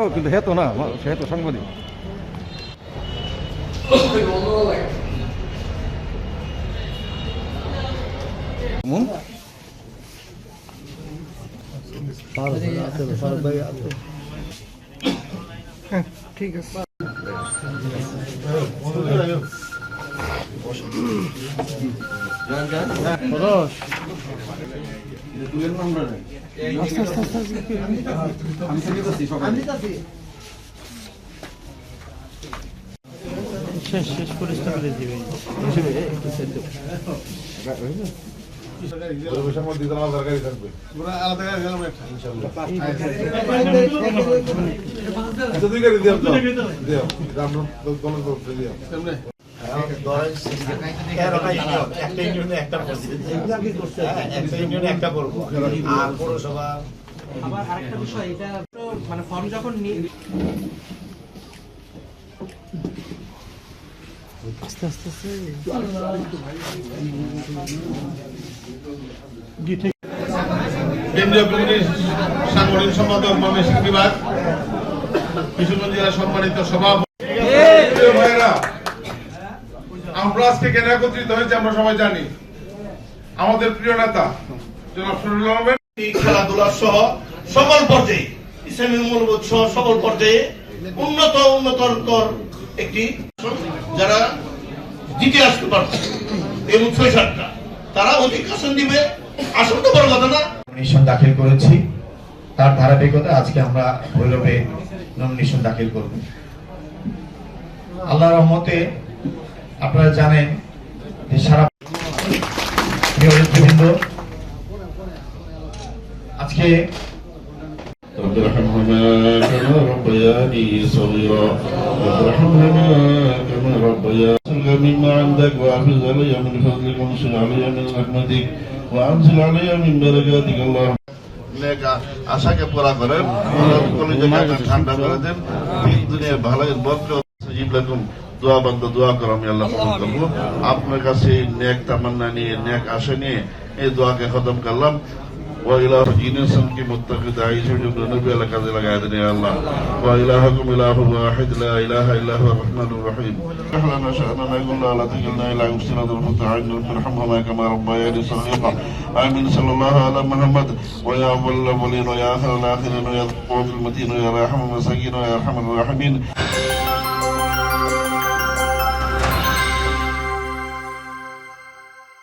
তো, কিন্তু হে তো না, সে তো সাংবাদিক। ঠিক আছে। শেষ পরিষ্কার করে দিবে। আরেকটা বিষয়, এটা মানে ফর্ম যখন আস্তে আস্তে কেন্দ্রীয় কমিটির সাংগঠনিক সম্পাদক ময়মনসিংহ বিভাগ, কিশোরগঞ্জ জেলা সম্মানিত সভাপতি ভাইরা, আমরা আজকে কেন একত্রিত হয়েছে আমরা সবাই জানি। আমাদের প্রিয় নেতা জনাব শরীফুল আহমেদ খেলাধুলা সহ সকল পর্যায়ে, ইসলামী মূল্যবোধ সহ সকল পর্যায়ে উন্নতর একটি যারা জিতে আসতে পারছে এবং ৬-৭টা তারা অধিক আসন দিবে, আসন তো বড় কথা না। নমিনেশন দাখিল করেছি, তার ধারাবাহিকতা আজকে আমরা ভৈরবে নমিনেশন দাখিল করব। আল্লাহর রহমতে আপনারা জানেন যে সারা নেতৃবৃন্দ আজকে رب ارحمهما كما ربياني صغيرا رب ارحمهما كما ربياني مما عندك واحفظ علي من فضلك وانشر علي من رحمتك وانزل علي من بركاتك اللهم আশাকে পুরা করেন, কলিজাকে ঠান্ডা করে দেন, দিন দুনিয়া ভালোই বরকত সজীব লাকুম। দোয়া বান্দা দোয়া করো, আমি আল্লাহ কবুল করব। আপনার কাছে নেক তামান্না নিয়ে, নেক আশা নিয়ে এই দোয়াকে খতম করলাম। وإله جنسا كمتخذ عيش جبر نبي على كذا لقاعدني يا الله وإلهكم إله واحد لا إله إلا هو الرحمن الرحيم أهلنا شأننا يقول لا تجلنا إلى مستند المتعين ترحمهما كما ربياني صغيرا آمين صلى الله على محمد ويا أول الأولين ويا آخر الآخرين ويا القوة المتين ويا رحم المساكين ويا أرحم الراحمين.